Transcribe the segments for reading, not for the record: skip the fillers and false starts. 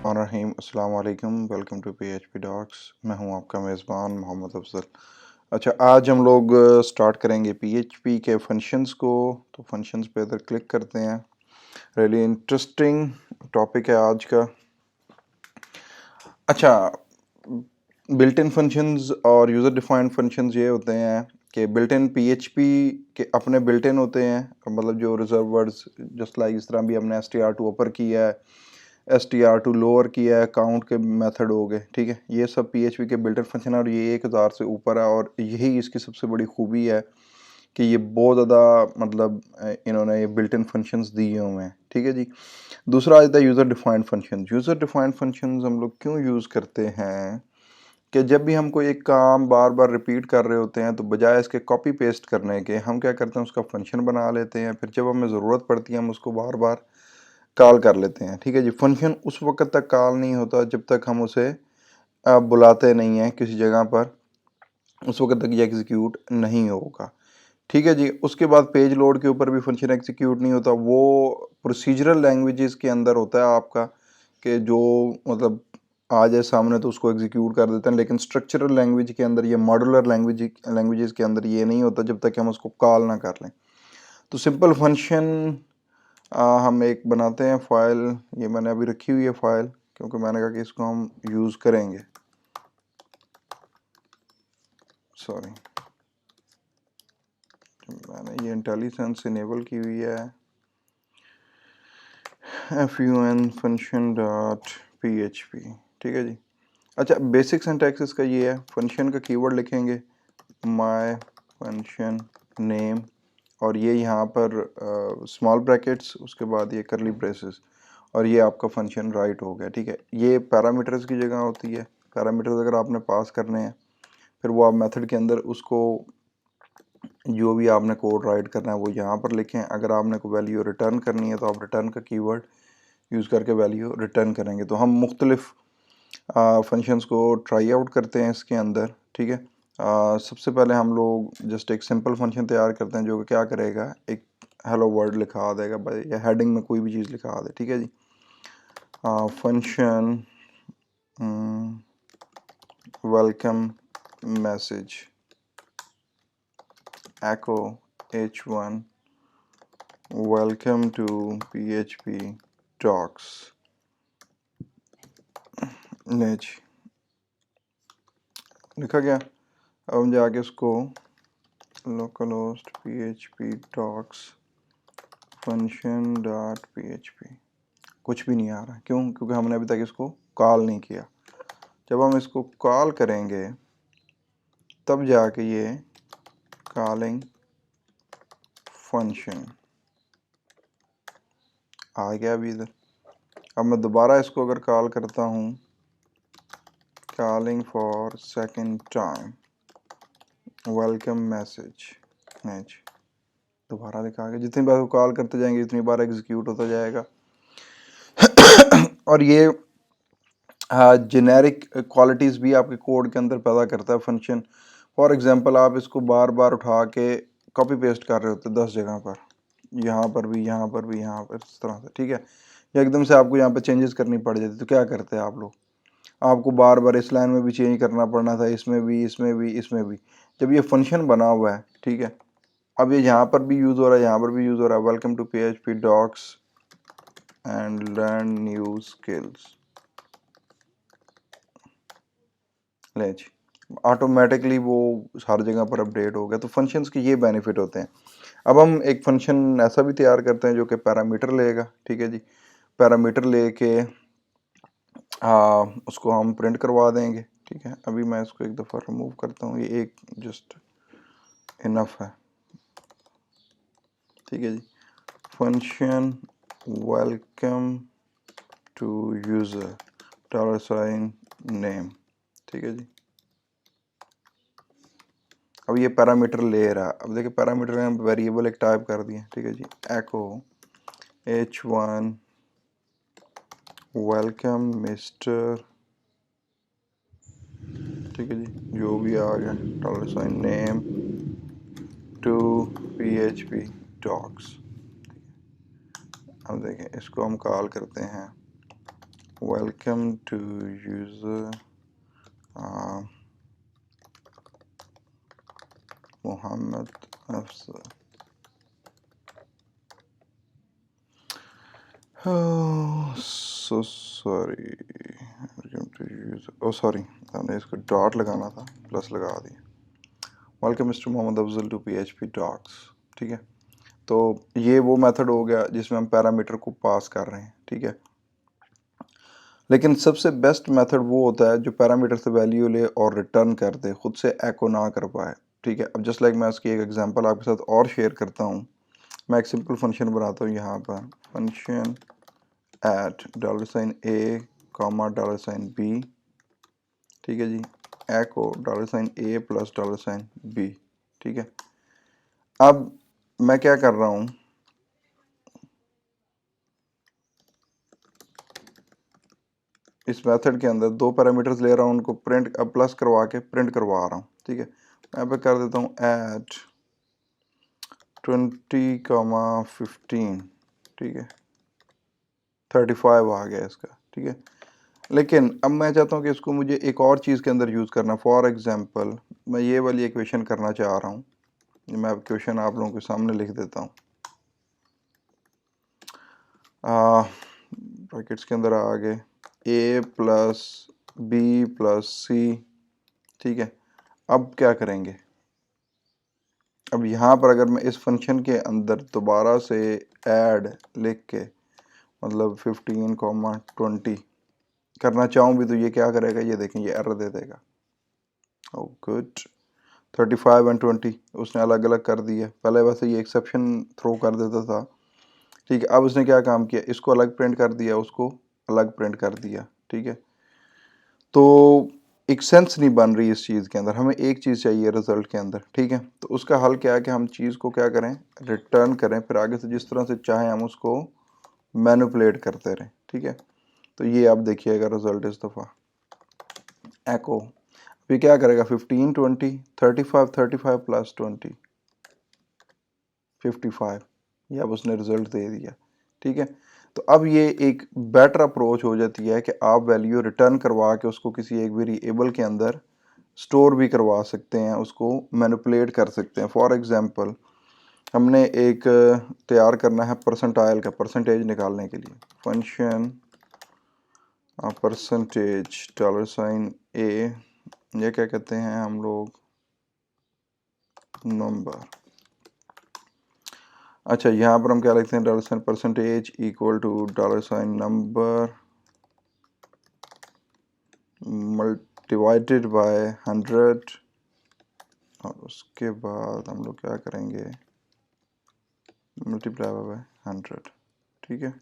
रहीम अस्सलाम वालेकुम। Welcome to PHP docs. मैं हूं आपका मेज़बान मोहम्मद अफजल। अच्छा, आज हम लोग स्टार्ट करेंगे PHP के फंक्शंस को। तो फंक्शंस पे इधर क्लिक करते हैं। रियली इंटरेस्टिंग टॉपिक है आज का। अच्छा, बिल्ट इन फंक्शंस और यूज़र डिफाइंड फंक्शंस ये होते हैं कि बिल्ट इन PHP के अपने बिल्ट इन होते हैं, मतलब जो रिजर्व वर्ड्स, जस्ट लाइक इस तरह भी हमने str2 अपर किया है, str2 लोअर किया है, काउंट के मेथड हो गए, ठीक है। ये सब PHP के बिल्ट इन फंक्शन है और ये 1000 से ऊपर है और यही इसकी सबसे बड़ी खूबी है कि ये बहुत ज़्यादा मतलब इन्होंने ये बिल्ट इन फंक्शंस दिए हुए हैं, ठीक है जी। दूसरा आ जाता है user defined functions. User defined functions हम लोग क्यों यूज़ करते हैं कि जब भी हम कोई एक काम बार बार रिपीट कर रहे होते हैं तो बजाय इसके कॉपी पेस्ट करने के हम क्या करते हैं, उसका फंक्शन बना लेते हैं। फिर जब हमें ज़रूरत पड़ती है हम उसको बार बार कॉल कर लेते हैं, ठीक है जी। फंक्शन उस वक्त तक कॉल नहीं होता जब तक हम उसे बुलाते नहीं हैं किसी जगह पर, उस वक्त तक ये एग्जीक्यूट नहीं होगा, ठीक है जी। उसके बाद पेज लोड के ऊपर भी फंक्शन एग्जीक्यूट नहीं होता। वो प्रोसीजरल लैंग्वेजेस के अंदर होता है आपका कि जो मतलब आ जाए सामने तो उसको एग्जीक्यूट कर देते हैं, लेकिन स्ट्रक्चरल लैंग्वेज के अंदर, ये मॉड्यूलर लैंग्वेजेस के अंदर ये नहीं होता जब तक कि हम उसको कॉल ना कर लें। तो सिंपल फंक्शन हम एक बनाते हैं फाइल। ये मैंने अभी रखी हुई है फाइल क्योंकि मैंने कहा कि इसको हम यूज़ करेंगे। सॉरी, मैंने ये इंटेलिजेंस इनेबल की हुई है, fun फंक्शन डॉट PHP, ठीक है जी। अच्छा, बेसिक सिंटैक्स इसका ये है, फंक्शन का कीवर्ड लिखेंगे माय फंक्शन नेम और ये यहाँ पर स्मॉल ब्रैकेट्स, उसके बाद ये करली ब्रेसेस और ये आपका फंक्शन राइट हो गया, ठीक है। ये पैरामीटर्स की जगह होती है। पैरामीटर्स अगर आपने पास करने हैं फिर वो आप मेथड के अंदर उसको जो भी आपने कोड राइट करना है वो यहाँ पर लिखें। अगर आपने कोई वैल्यू रिटर्न करनी है तो आप रिटर्न का कीवर्ड यूज़ करके वैल्यू रिटर्न करेंगे। तो हम मुख्तलिफ फंक्शंस को ट्राई आउट करते हैं इसके अंदर, ठीक है। सबसे पहले हम लोग जस्ट एक सिंपल फंक्शन तैयार करते हैं जो कि क्या करेगा, एक हेलो वर्ड लिखा देगा भाई, या हेडिंग में कोई भी चीज़ लिखा दे, ठीक है जी। Function welcome message echo h1 welcome to PHP talks। नहीं जी, लिखा गया। अब हम जाके इसको localhost PHP talks function dot PHP, कुछ भी नहीं आ रहा। क्यों? क्योंकि हमने अभी तक इसको कॉल नहीं किया। जब हम इसको कॉल करेंगे तब जाके ये कॉलिंग फंक्शन आ गया अभी इधर। अब मैं दोबारा इसको अगर कॉल करता हूँ, calling for second time welcome message, नहीं दोबारा लिखा के जितनी बार कॉल करते जाएंगे उतनी बार एग्जीक्यूट होता जाएगा। और ये जेनेरिक क्वालिटीज़ भी आपके कोड के अंदर पैदा करता है फंक्शन। फॉर एग्जांपल, आप इसको बार बार उठा के कॉपी पेस्ट कर रहे होते 10 जगह पर, यहाँ पर भी, यहाँ पर भी, यहाँ पर, इस तरह से, ठीक है। या एकदम से आपको यहाँ पर चेंजेस करनी पड़ जाती तो क्या करते हैं आप लोग, आपको बार बार इस लाइन में भी चेंज करना पड़ना था, इसमें भी, इसमें भी, इसमें भी। जब ये फंक्शन बना हुआ है, ठीक है, अब ये यहाँ पर भी यूज़ हो रहा है, यहाँ पर भी यूज़ हो रहा है, welcome to PHP docs and learn new skills, ले जी, ऑटोमेटिकली वो हर जगह पर अपडेट हो गया। तो फंक्शंस के ये बेनिफिट होते हैं। अब हम एक फंक्शन ऐसा भी तैयार करते हैं जो कि पैरामीटर लेगा, ठीक है जी। पैरामीटर लेके उसको हम प्रिंट करवा देंगे, ठीक है। अभी मैं इसको एक दफ़ा रिमूव करता हूँ, ये एक जस्ट इनफ है, ठीक है जी। Function welcome to user $sign name, ठीक है जी। अब ये पैरामीटर ले रहा है। अब देखिए पैरामीटर में वेरिएबल एक टाइप कर दिया, ठीक है जी, echo h1 वेलकम मिस्टर, ठीक है जी, जो भी आ गया $sign name to PHP docs. अब देखें इसको हम कॉल करते हैं welcome to user Mohammad Afzal. Oh, so sorry. Welcome to use. Oh, sorry. हमने इसको डॉट लगाना था, प्लस लगा दिया। Welcome mister Mohammad Afzal to PHP docs. ठीक है, तो ये वो मेथड हो गया जिसमें हम पैरामीटर को पास कर रहे हैं। ठीक है, लेकिन सबसे बेस्ट मेथड वो होता है जो पैरामीटर से वैल्यू ले और रिटर्न कर दे, खुद से एको ना कर पाए। ठीक है, अब जस्ट लाइक मैं इसकी एक एग्जांपल आपके साथ और शेयर करता हूँ। मैं एक सिंपल फंक्शन बनाता हूँ यहाँ पर, फंक्शन एट $a, $b। ठीक है जी, एको $a प्लस $b। ठीक है, अब मैं क्या कर रहा हूँ, इस मेथड के अंदर दो पैरामीटर्स ले रहा हूँ, उनको प्रिंट अब प्लस करवा के प्रिंट करवा रहा हूँ। ठीक है, यहाँ पे कर देता हूँ एट 20,15। ठीक है, 35 आ गया इसका। ठीक है, लेकिन अब मैं चाहता हूँ कि इसको मुझे एक और चीज़ के अंदर यूज़ करना। फॉर एग्जांपल मैं ये वाली इक्वेशन करना चाह रहा हूँ। मैं अब क्वेश्चन आप लोगों के सामने लिख देता हूँ। ब्रैकेट्स के अंदर आ गए a प्लस बी प्लस सी। ठीक है, अब क्या करेंगे, अब यहाँ पर अगर मैं इस फंक्शन के अंदर दोबारा से ऐड लिख के मतलब 15,20 करना चाहूँ भी तो ये क्या करेगा, ये देखें ये एरर दे देगा। ओह गुड, 35 और 20 उसने अलग अलग कर दिया। पहले वैसे ये एक्सेप्शन थ्रो कर देता था। ठीक है, अब उसने क्या काम किया, इसको अलग प्रिंट कर दिया, उसको अलग प्रिंट कर दिया। ठीक है, तो एक सेंस नहीं बन रही इस चीज़ के अंदर। हमें एक चीज़ चाहिए रिजल्ट के अंदर। ठीक है, तो उसका हल क्या है कि हम चीज़ को क्या करें, रिटर्न करें, फिर आगे से जिस तरह से चाहें हम उसको मैनिपुलेट करते रहें। ठीक है, तो ये आप देखिएगा रिजल्ट इस दफ़ा एको भी क्या करेगा, 15 20 35 35 प्लस 20 55, ये अब उसने रिजल्ट दे दिया। ठीक है, तो अब ये एक बेटर अप्रोच हो जाती है कि आप वैल्यू रिटर्न करवा के उसको किसी एक वेरिएबल के अंदर स्टोर भी करवा सकते हैं, उसको मैनिपुलेट कर सकते हैं। फॉर एग्जांपल हमने एक तैयार करना है परसेंटाइल का, परसेंटेज निकालने के लिए फंक्शन परसेंटेज $a, ये क्या कहते हैं हम लोग, नंबर। अच्छा, यहाँ पर हम क्या लिखते हैं, percentage equal to $number divided by 100, और उसके बाद हम लोग क्या करेंगे, मल्टीप्लाई बाय 100। ठीक है,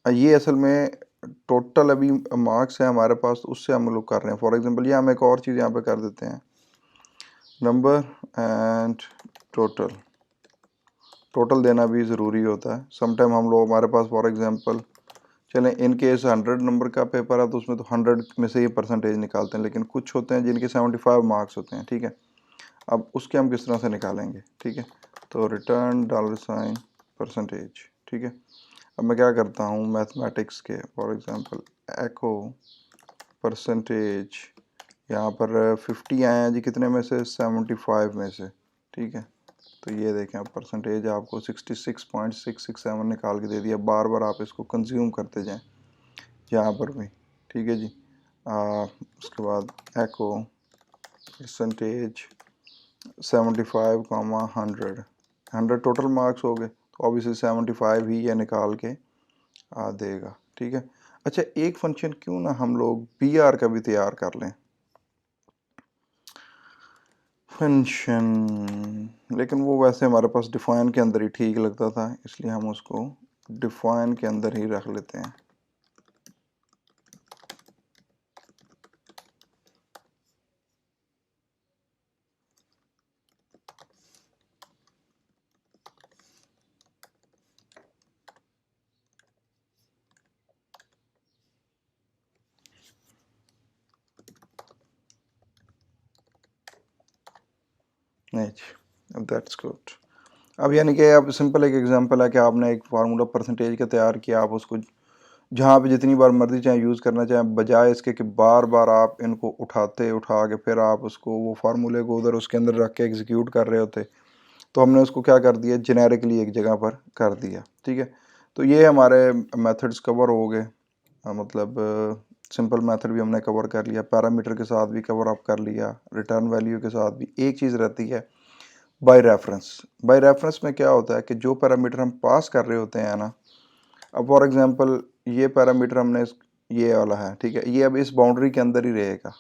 ये असल में टोटल अभी मार्क्स है हमारे पास, तो उससे हम लोग कर रहे हैं। फॉर एग्जांपल ये हम एक और चीज़ यहाँ पे कर देते हैं, नंबर एंड टोटल। टोटल देना भी ज़रूरी होता है। समटाइम हम लोग हमारे पास फॉर एग्जांपल चलें इन केस 100 नंबर का पेपर है तो उसमें तो 100 में से ही परसेंटेज निकालते हैं, लेकिन कुछ होते हैं जिनके 75 मार्क्स होते हैं। ठीक है, अब उसके हम किस तरह से निकालेंगे। ठीक है, तो रिटर्न $परसेंटेज। ठीक है, अब मैं क्या करता हूँ मैथमेटिक्स के, फॉर एग्जांपल एको परसेंटेज, यहाँ पर 50 आए हैं जी, कितने में से, 75 में से। ठीक है, तो ये देखें अब परसेंटेज आपको 66.667 निकाल के दे दिया। बार बार आप इसको कंज्यूम करते जाएं यहाँ पर भी। ठीक है जी, उसके बाद एको परसेंटेज 75, 100 टोटल मार्क्स हो गए, तो ऑब्वियसली 75 ही ये निकाल के देगा। ठीक है, अच्छा एक फंक्शन क्यों ना हम लोग BR का भी तैयार कर लें, फंक्शन, लेकिन वो वैसे हमारे पास डिफाइन के अंदर ही ठीक लगता था, इसलिए हम उसको डिफाइन के अंदर ही रख लेते हैं। नहीं, दैट्स गुड। अब यानी कि अब सिंपल एक एग्जांपल है कि आपने एक फार्मूला परसेंटेज का तैयार किया, आप उसको जहाँ पे जितनी बार मर्जी चाहे यूज़ करना चाहें, बजाय इसके कि बार बार आप इनको उठा के फिर आप उसको वो फार्मूले को उधर उसके अंदर रख के एग्जीक्यूट कर रहे होते। तो हमने उसको क्या कर दिया, जेनेरिकली एक जगह पर कर दिया। ठीक है, तो ये हमारे मेथड्स कवर हो गए। मतलब सिंपल मेथड भी हमने कवर कर लिया, पैरामीटर के साथ भी कवर अप कर लिया, रिटर्न वैल्यू के साथ भी। एक चीज़ रहती है बाय रेफरेंस। बाय रेफरेंस में क्या होता है कि जो पैरामीटर हम पास कर रहे होते हैं ना, अब फॉर एग्जांपल ये पैरामीटर हमने ये वाला है, ठीक है, ये अब इस बाउंड्री के अंदर ही रहेगा।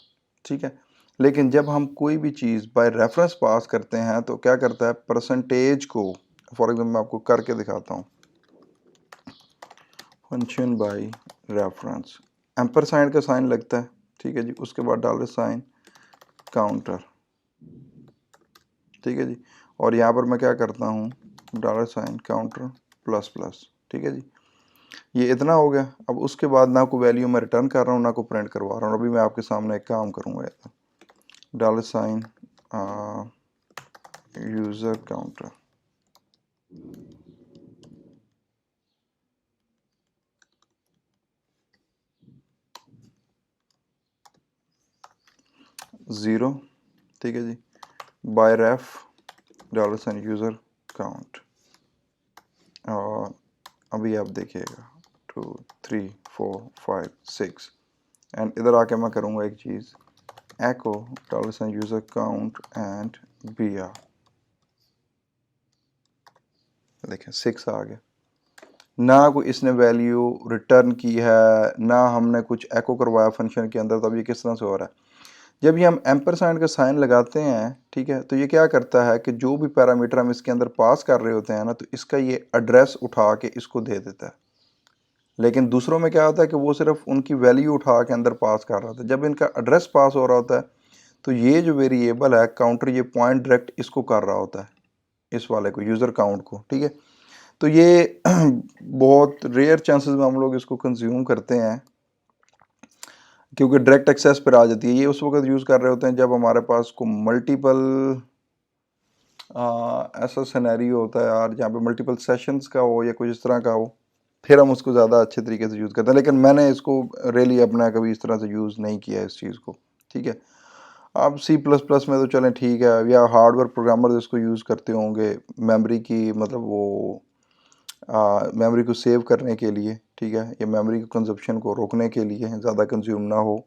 ठीक है, लेकिन जब हम कोई भी चीज़ बाय रेफरेंस पास करते हैं तो क्या करता है, परसेंटेज को, फॉर एग्जांपल मैं आपको करके दिखाता हूँ, function by reference, ampersand का साइन लगता है। ठीक है जी, उसके बाद डॉलर साइन काउंटर। ठीक है जी, और यहाँ पर मैं क्या करता हूँ, dollar sign counter plus plus. ठीक है जी, ये इतना हो गया। अब उसके बाद ना कोई वैल्यू मैं रिटर्न कर रहा हूँ, ना को प्रिंट करवा रहा हूँ। अभी मैं आपके सामने एक काम करूँगा, dollar sign user counter, zero. ठीक है जी, by ref dollar sign user count. और अभी आप देखिएगा 2 3 4 5 6, एंड इधर आके मैं करूँगा एक चीज़, echo dollar sign user count and br। देखें 6 आ गया। ना कोई इसने वैल्यू रिटर्न की है, ना हमने कुछ एको करवाया फंक्शन के अंदर। तो अब ये किस तरह से हो रहा है, जब ये हम एम्परसैंड का साइन लगाते हैं, ठीक है, तो ये क्या करता है कि जो भी पैरामीटर हम इसके अंदर पास कर रहे होते हैं ना, तो इसका ये एड्रेस उठा के इसको दे देता है। लेकिन दूसरों में क्या होता है कि वो सिर्फ उनकी वैल्यू उठा के अंदर पास कर रहा था। जब इनका एड्रेस पास हो रहा होता है तो ये जो वेरिएबल है काउंटर, ये पॉइंट डायरेक्ट इसको कर रहा होता है, इस वाले को, यूज़र काउंट को। ठीक है, तो ये बहुत रेयर चांसेस में हम लोग इसको कंज्यूम करते हैं, क्योंकि डायरेक्ट एक्सेस पर आ जाती है। ये उस वक्त यूज़ कर रहे होते हैं जब हमारे पास को मल्टीपल ऐसा सिनेरियो होता है यार, जहाँ पे मल्टीपल सेशंस का हो या कुछ इस तरह का हो, फिर हम उसको ज़्यादा अच्छे तरीके से यूज़ करते हैं। लेकिन मैंने इसको रियली अपना कभी इस तरह से यूज़ नहीं किया इस चीज़ को। ठीक है, अब सी प्लस प्लस में तो चलें ठीक है, या हार्डवेयर प्रोग्रामर इसको यूज़ करते होंगे मेमोरी की, मतलब वो मेमोरी को सेव करने के लिए। ठीक है, या मेमोरी के कंजप्शन को रोकने के लिए, ज़्यादा कंज्यूम ना हो,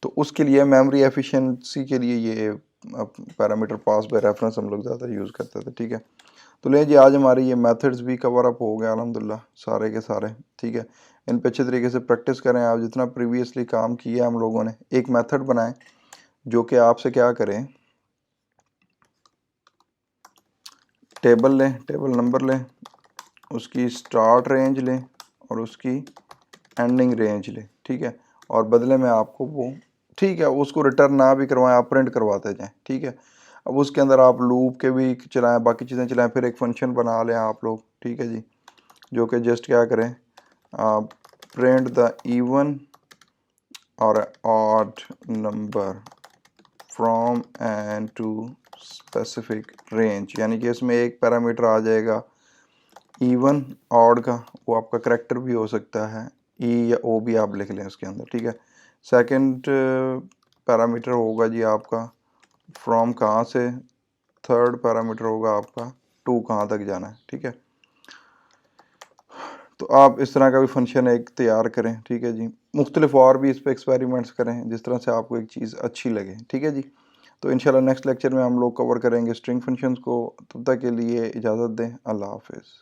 तो उसके लिए मेमोरी एफिशिएंसी के लिए ये पैरामीटर पास बाय रेफरेंस हम लोग ज़्यादा यूज़ करते थे। ठीक है, तो ले जी, आज हमारी ये मेथड्स भी कवर अप हो गए अल्हम्दुलिल्लाह सारे के सारे। ठीक है, इन पे अच्छे तरीके से प्रैक्टिस करें। आप जितना प्रीवियसली काम किया हम लोगों ने, एक मेथड बनाएं जो कि आपसे क्या करें, टेबल लें, टेबल नंबर लें, उसकी स्टार्ट रेंज लें और उसकी एंडिंग रेंज लें। ठीक है, और बदले में आपको वो, ठीक है, उसको रिटर्न ना भी करवाएं, आप प्रिंट करवाते जाएं। ठीक है, अब उसके अंदर आप लूप के भी चलाएं, बाकी चीज़ें चलाएं, फिर एक फंक्शन बना लें आप लोग। ठीक है जी, जो कि जस्ट क्या करें, प्रिंट द इवन और odd number from and to specific range, यानी कि इसमें एक पैरामीटर आ जाएगा इवन ऑड का, वो आपका करेक्टर भी हो सकता है, ई या ओ भी आप लिख लें उसके अंदर। ठीक है, सेकंड पैरामीटर होगा जी आपका फ्रॉम कहाँ से, थर्ड पैरामीटर होगा आपका टू कहाँ तक जाना है। ठीक है, तो आप इस तरह का भी फंक्शन एक तैयार करें। ठीक है जी, मुख्तलिफ और भी इस पर एक्सपेरिमेंट्स करें जिस तरह से आपको एक चीज़ अच्छी लगे। ठीक है जी, तो इंशाल्लाह नेक्स्ट लेक्चर में हम लोग कवर करेंगे स्ट्रिंग फंक्शंस को। तब तक के लिए इजाज़त दें, अल्लाह हाफिज़।